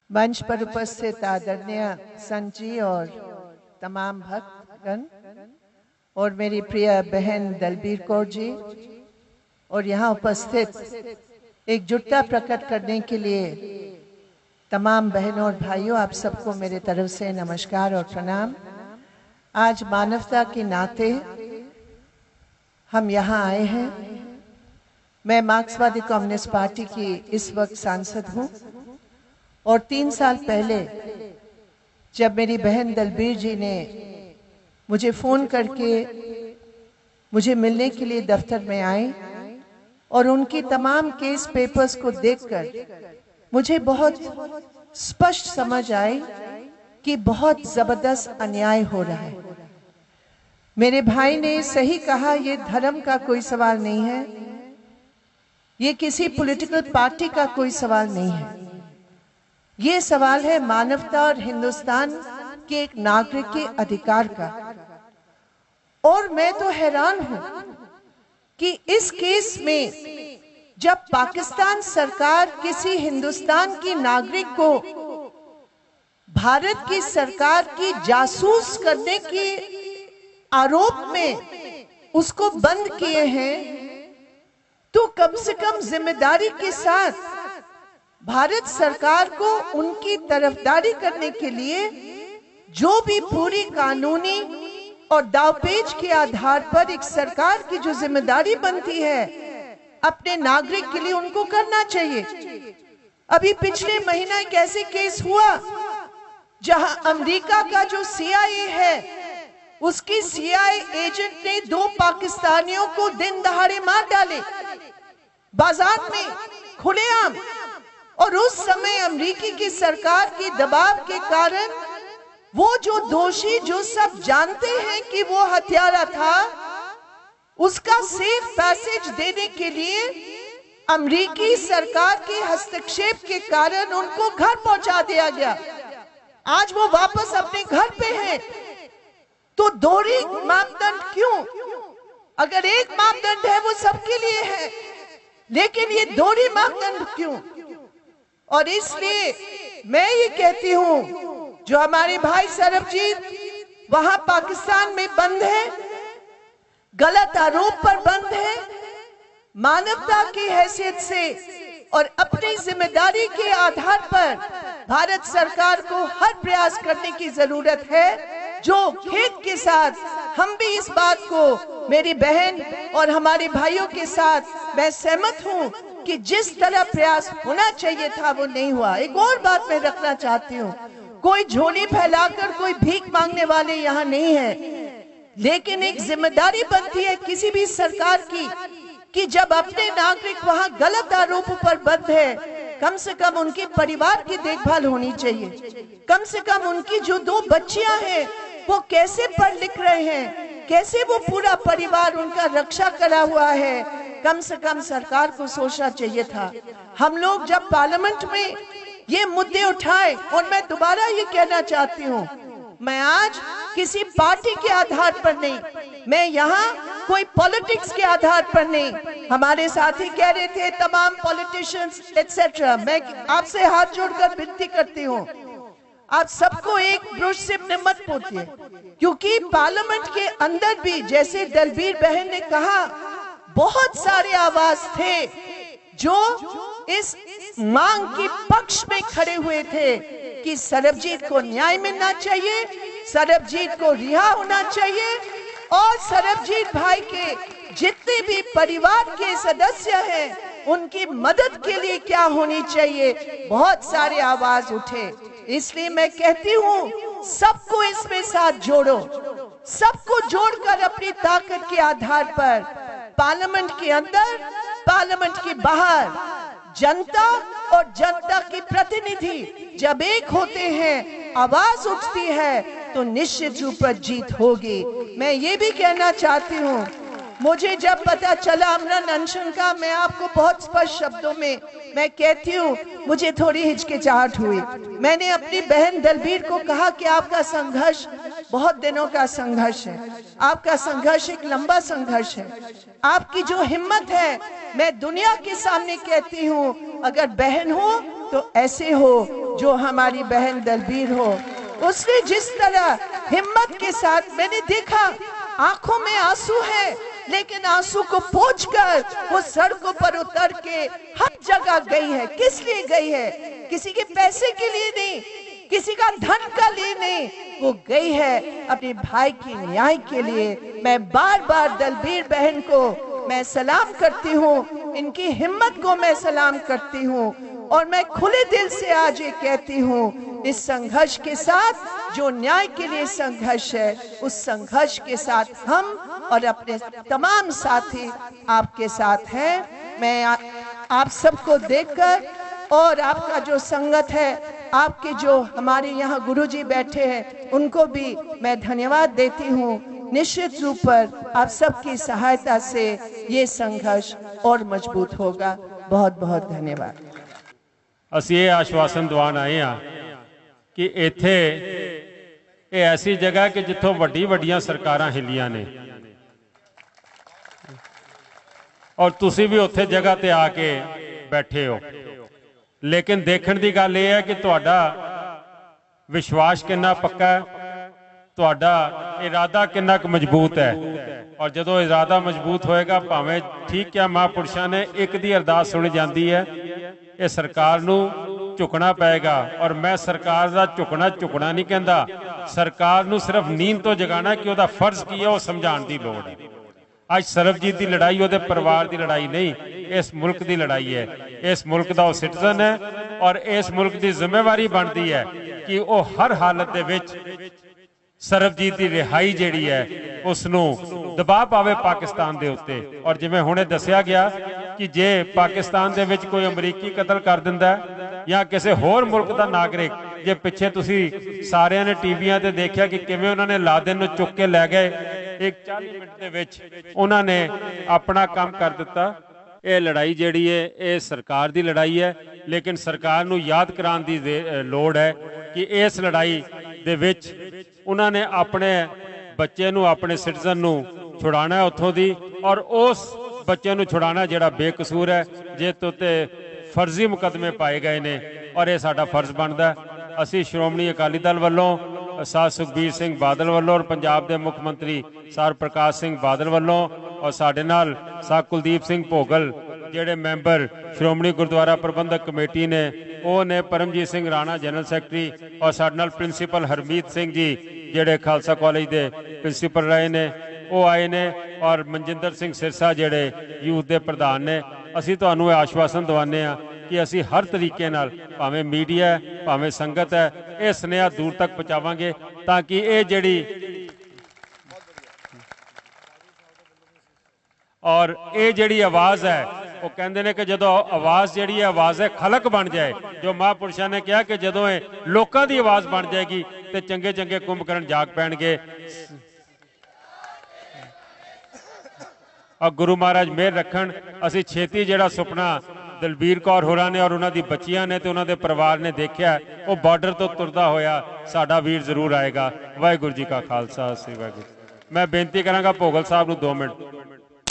मंच पर उपस्थित आदरणीय संत जी और तमाम भक्तगण और मेरी प्रिय बहन दलबीर कौर जी और यहाँ उपस्थित एकजुटता प्रकट करने के लिए तमाम बहनों और भाइयों, आप सबको मेरे तरफ से नमस्कार और प्रणाम। आज मानवता के नाते हम यहाँ आए हैं। मैं मार्क्सवादी कम्युनिस्ट पार्टी की इस वक्त सांसद हूँ और 3 साल पहले जब मेरी बहन दलबीर जी ने मुझे फ़ोन करके मुझे मिलने के लिए दफ्तर में आए और उनकी तमाम केस पेपर्स को देखकर मुझे बहुत स्पष्ट समझ आई कि बहुत ज़बरदस्त अन्याय हो रहा है। मेरे भाई ने सही कहा, ये धर्म का कोई सवाल नहीं है, ये किसी पॉलिटिकल पार्टी का कोई सवाल नहीं है, ये सवाल है मानवता और हिंदुस्तान के एक नागरिक के अधिकार का। और मैं तो हैरान हूं कि इस केस में जब पाकिस्तान सरकार किसी हिंदुस्तान की नागरिक को भारत की सरकार की जासूस करने के आरोप में उसको बंद किए हैं, तो कम से कम जिम्मेदारी के साथ भारत सरकार को उनकी तरफदारी करने के लिए जो भी पूरी कानूनी और दावपेच के आधार पर एक सरकार की जो जिम्मेदारी बनती है अपने नागरिक के लिए, उनको करना चाहिए। अभी पिछले महीना एक ऐसे केस हुआ जहां अमेरिका का जो CIA है, उसकी CIA एजेंट ने 2 पाकिस्तानियों को दिन दहाड़े मार डाले बाजार में खुलेआम। और उस समय अमेरिकी की सरकार के दबाव के कारण वो जो दोषी, जो सब जानते हैं कि वो हत्यारा था, उसका सेफ पैसेज देने के लिए अमेरिकी सरकार के हस्तक्षेप के कारण उनको घर पहुंचा दिया गया। आज वो वापस अपने घर पे हैं। तो दोहरी मापदंड क्यों? अगर एक मापदंड है वो सबके लिए है, लेकिन ये दोहरी मापदंड क्यों? और इसलिए मैं ये कहती हूं, जो हमारे भाई सरबजीत वहां पाकिस्तान में बंद है, गलत आरोप पर बंद है, मानवता की हैसियत से और अपनी जिम्मेदारी के आधार पर भारत सरकार को हर प्रयास करने की जरूरत है। जो खेद के साथ हम भी इस बात को, मेरी बहन और हमारे भाइयों के साथ मैं सहमत हूं कि जिस तरह प्रयास होना चाहिए था वो नहीं हुआ। एक और बात मैं रखना चाहती हूँ, कोई झोली फैलाकर कोई भीख मांगने वाले यहाँ नहीं है, लेकिन एक जिम्मेदारी बनती है किसी भी सरकार की कि जब अपने नागरिक वहां गलत आरोपों पर बंद है, कम से कम उनके परिवार की देखभाल होनी चाहिए। कम से कम उनकी जो 2 बच्चियां हैं वो कैसे पढ़ लिख रहे हैं, कैसे वो पूरा परिवार उनका रक्षा करा हुआ है, कम से कम सरकार को सोचना चाहिए था। हम लोग जब पार्लियामेंट में ये मुद्दे उठाए, और मैं दोबारा ये कहना चाहती हूँ, मैं आज किसी पार्टी के आधार पर नहीं, मैं यहाँ कोई पॉलिटिक्स के आधार पर नहीं, हमारे साथी कह रहे थे तमाम पॉलिटिशियंस एटसेट्रा, मैं आपसे हाथ जोड़कर विनती करती हूँ, आप सबको एक ब्रश से मत पोतिए, क्योंकि पार्लियामेंट के अंदर भी, जैसे दलबीर बहन ने कहा, बहुत सारे आवाज थे जो इस मांग के पक्ष में खड़े हुए थे कि सरबजीत को न्याय मिलना चाहिए, सरबजीत को रिहा होना चाहिए, और सरबजीत भाई के जितने भी परिवार के सदस्य हैं उनकी मदद के लिए क्या होनी चाहिए। बहुत सारे आवाज उठे, इसलिए मैं कहती हूँ सबको इसमें साथ जोड़ो, सबको जोड़कर अपनी ताकत के आधार पर पार्लियामेंट के अंदर, पार्लियामेंट के बाहर, जनता और जनता की प्रतिनिधि जब एक होते हैं, आवाज उठती है, तो निश्चित रूप पर जीत होगी। मैं ये भी कहना चाहती हूँ, मुझे जब पता चला अमरन अनशन का, मैं आपको बहुत स्पष्ट शब्दों में मैं कहती हूँ, मुझे थोड़ी हिचकिचाहट हुई। मैंने अपनी बहन दलबीर को कहा कि आपका संघर्ष बहुत दिनों का संघर्ष है, आपका संघर्ष एक लंबा संघर्ष है, आपकी जो हिम्मत है, मैं दुनिया के सामने कहती हूँ, अगर बहन हो तो ऐसे हो, जो हमारी बहन दलबीर हो, उसने जिस तरह हिम्मत के साथ, मैंने देखा आंखों में आंसू है, लेकिन आंसू को पोंछकर वो सड़कों पर उतर के हर जगह गई है। किस लिए गई है? किसी के पैसे के लिए नहीं, किसी का धन का लिए नहीं, वो गई है अपने भाई की न्याय के लिए। मैं बार बार दलबीर बहन को मैं सलाम करती हूँ, इनकी हिम्मत को मैं सलाम करती हूँ, और मैं खुले दिल से आज ये कहती हूँ, इस संघर्ष के साथ, जो न्याय के लिए संघर्ष है, उस संघर्ष के साथ हम और अपने तमाम साथी आपके साथ हैं। मैं आप सबको देखकर और आपका जो संगत है, आपके जो हमारे यहाँ गुरुजी बैठे हैं, उनको भी मैं धन्यवाद देती हूँ। निश्चित रूप पर आप सबकी सहायता से ये संघर्ष और मजबूत होगा। बहुत बहुत धन्यवाद। ਅਸੀਂ ਇਹ ਆਸ਼ਵਾਸਨ ਦਿਵਾਉਣ ਆਏ ਹਾਂ ਕਿ ਇੱਥੇ ਇਹ ਐਸੀ ਜਗ੍ਹਾ ਕਿ ਜਿੱਥੋਂ ਵੱਡੀਆਂ ਸਰਕਾਰਾਂ ਹਿੱਲੀਆਂ ਨੇ, ਔਰ ਤੁਸੀਂ ਵੀ ਉੱਥੇ ਜਗ੍ਹਾ ਤੇ ਆ ਕੇ ਬੈਠੇ ਹੋ। ਲੇਕਿਨ ਦੇਖਣ ਦੀ ਗੱਲ ਇਹ ਹੈ ਕਿ ਤੁਹਾਡਾ ਵਿਸ਼ਵਾਸ ਕਿੰਨਾ ਪੱਕਾ ਹੈ, ਤੁਹਾਡਾ ਇਰਾਦਾ ਕਿੰਨਾ ਕੁ ਮਜ਼ਬੂਤ ਹੈ। ਔਰ ਜਦੋਂ ਇਰਾਦਾ ਮਜ਼ਬੂਤ ਹੋਏਗਾ, ਭਾਵੇਂ ਠੀਕ ਕਿਹਾ ਮਹਾਂਪੁਰਸ਼ਾਂ ਨੇ, ਇੱਕ ਦੀ ਅਰਦਾਸ ਸੁਣੀ ਜਾਂਦੀ ਹੈ, ਇਹ ਸਰਕਾਰ ਨੂੰ ਝੁਕਣਾ ਪਏਗਾ। ਔਰ ਮੈਂ ਸਰਕਾਰ ਦਾ ਝੁਕਣਾ ਨਹੀਂ ਕਹਿੰਦਾ, ਸਰਕਾਰ ਨੂੰ ਸਿਰਫ ਨੀਂਦ ਤੋਂ ਜਗਾਣਾ ਕਿ ਉਹਦਾ ਫਰਜ਼ ਕੀ ਹੈ, ਉਹ ਸਮਝਾਉਣ ਦੀ ਲੋੜ ਹੈ। ਅੱਜ ਸਰਬਜੀਤ ਦੀ ਲੜਾਈ ਉਹਦੇ ਪਰਿਵਾਰ ਦੀ ਲੜਾਈ ਨਹੀਂ, ਇਸ ਮੁਲਕ ਦੀ ਲੜਾਈ ਹੈ। ਇਸ ਮੁਲਕ ਦਾ ਉਹ ਸਿਟੀਜ਼ਨ ਹੈ, ਔਰ ਇਸ ਮੁਲਕ ਦੀ ਜ਼ਿੰਮੇਵਾਰੀ ਬਣਦੀ ਹੈ ਕਿ ਉਹ ਹਰ ਹਾਲਤ ਦੇ ਵਿੱਚ ਸਰਬਜੀਤ ਦੀ ਰਿਹਾਈ ਜਿਹੜੀ ਹੈ ਉਸ ਨੂੰ ਦਬਾਅ ਪਾਵੇ ਪਾਕਿਸਤਾਨ ਦੇ ਉੱਤੇ। ਔਰ ਜਿਵੇਂ ਹੁਣੇ ਦੱਸਿਆ ਗਿਆ ਕਿ ਜੇ ਪਾਕਿਸਤਾਨ ਦੇ ਵਿੱਚ ਕੋਈ ਅਮਰੀਕੀ ਕਤਲ ਕਰ ਦਿੰਦਾ ਜਾਂ ਕਿਸੇ ਹੋਰ ਮੁਲਕ ਦਾ ਨਾਗਰਿਕ, ਜੇ ਪਿੱਛੇ ਤੁਸੀਂ ਸਾਰਿਆਂ ਨੇ ਟੀਵੀਆਂ ਤੇ ਦੇਖਿਆ ਕਿ ਕਿਵੇਂ ਉਹਨਾਂ ਨੇ ਲਾਦਨ ਨੂੰ ਚੁੱਕ ਕੇ ਲੈ ਗਏ, ਇੱਕ 40 ਮਿੰਟ ਦੇ ਵਿੱਚ ਉਹਨਾਂ ਨੇ ਆਪਣਾ ਕੰਮ ਕਰ ਦਿੱਤਾ। ਇਹ ਲੜਾਈ ਜਿਹੜੀ ਹੈ ਇਹ ਸਰਕਾਰ ਦੀ ਲੜਾਈ ਹੈ, ਲੇਕਿਨ ਸਰਕਾਰ ਨੂੰ ਯਾਦ ਕਰਾਉਣ ਦੀ ਲੋੜ ਹੈ ਕਿ ਇਸ ਲੜਾਈ ਦੇ ਵਿੱਚ ਉਹਨਾਂ ਨੇ ਆਪਣੇ ਬੱਚੇ ਨੂੰ, ਆਪਣੇ ਸਿਟੀਜ਼ਨ ਨੂੰ ਛੁਡਾਉਣਾ ਉੱਥੋਂ ਦੀ, ਔਰ ਉਸ ਬੱਚੇ ਨੂੰ ਛੁਡਾਉਣਾ ਜਿਹੜਾ ਬੇਕਸੂਰ ਹੈ, ਜੇ ਤੇ ਫਰਜ਼ੀ ਮੁਕੱਦਮੇ ਪਾਏ ਗਏ ਨੇ। ਔਰ ਇਹ ਸਾਡਾ ਫਰਜ਼ ਬਣਦਾ। ਅਸੀਂ ਸ਼੍ਰੋਮਣੀ ਅਕਾਲੀ ਦਲ ਵੱਲੋਂ ਸਾਧ ਸੁਖਬੀਰ ਸਿੰਘ ਬਾਦਲ ਵੱਲੋਂ, ਔਰ ਪੰਜਾਬ ਦੇ ਮੁੱਖ ਮੰਤਰੀ ਸਰ ਪ੍ਰਕਾਸ਼ ਸਿੰਘ ਬਾਦਲ ਵੱਲੋਂ, ਔਰ ਸਾਡੇ ਨਾਲ ਸਾਹ ਕੁਲਦੀਪ ਸਿੰਘ ਭੋਗਲ ਜਿਹੜੇ ਮੈਂਬਰ ਸ਼੍ਰੋਮਣੀ ਗੁਰਦੁਆਰਾ ਪ੍ਰਬੰਧਕ ਕਮੇਟੀ ਨੇ, ਉਹ ਨੇ ਪਰਮਜੀਤ ਸਿੰਘ ਰਾਣਾ ਜਨਰਲ ਸੈਕਟਰੀ, ਔਰ ਸਾਡੇ ਨਾਲ ਪ੍ਰਿੰਸੀਪਲ ਹਰਮੀਤ ਸਿੰਘ ਜੀ ਜਿਹੜੇ ਖਾਲਸਾ ਕਾਲਜ ਦੇ ਪ੍ਰਿੰਸੀਪਲ ਰਹੇ ਨੇ, ਉਹ ਆਏ ਨੇ, ਔਰ ਮਨਜਿੰਦਰ ਸਿੰਘ ਸਿਰਸਾ ਜਿਹੜੇ ਯੂਥ ਦੇ ਪ੍ਰਧਾਨ ਨੇ। ਅਸੀਂ ਤੁਹਾਨੂੰ ਇਹ ਆਸ਼ਵਾਸਨ ਦਿਵਾਉਂਦੇ ਹਾਂ ਕਿ ਅਸੀਂ ਹਰ ਤਰੀਕੇ ਨਾਲ, ਭਾਵੇਂ ਮੀਡੀਆ ਹੈ, ਭਾਵੇਂ ਸੰਗਤ ਹੈ, ਇਹ ਸੁਨੇਹਾ ਦੂਰ ਤੱਕ ਪਹੁੰਚਾਵਾਂਗੇ ਤਾਂ ਕਿ ਇਹ ਜਿਹੜੀ ਆਵਾਜ਼ ਹੈ, ਉਹ ਕਹਿੰਦੇ ਨੇ ਕਿ ਜਦੋਂ ਆਵਾਜ਼ ਜਿਹੜੀ ਹੈ ਆਵਾਜ਼ ਹੈ ਖਲਕ ਬਣ ਜਾਏ, ਜੋ ਮਹਾਂਪੁਰਸ਼ਾਂ ਨੇ ਕਿਹਾ ਕਿ ਜਦੋਂ ਇਹ ਲੋਕਾਂ ਦੀ ਆਵਾਜ਼ ਬਣ ਜਾਏਗੀ ਤੇ ਚੰਗੇ ਕੁੰਭਕਰਨ ਜਾਗ ਪੈਣਗੇ। ਔਰ ਗੁਰੂ ਮਹਾਰਾਜ ਮਿਹਰ ਰੱਖਣ, ਅਸੀਂ ਛੇਤੀ ਜਿਹੜਾ ਸੁਪਨਾ ਦਲਬੀਰ ਕੌਰ ਹੋਰਾਂ ਨੇ ਔਰ ਉਹਨਾਂ ਦੀ ਬੱਚੀਆਂ ਨੇ ਤੇ ਉਹਨਾਂ ਦੇ ਪਰਿਵਾਰ ਨੇ ਦੇਖਿਆ, ਉਹ ਬਾਰਡਰ ਤੋਂ ਤੁਰਦਾ ਹੋਇਆ ਸਾਡਾ ਵੀਰ ਜ਼ਰੂਰ ਆਏਗਾ। ਵਾਹਿਗੁਰੂ ਜੀ ਕਾ ਖਾਲਸਾ, ਸ੍ਰੀ ਵਾਹਿਗੁਰੂ। ਮੈਂ ਬੇਨਤੀ ਕਰਾਂਗਾ ਭੋਗਲ ਸਾਹਿਬ ਨੂੰ 2 ਮਿੰਟ।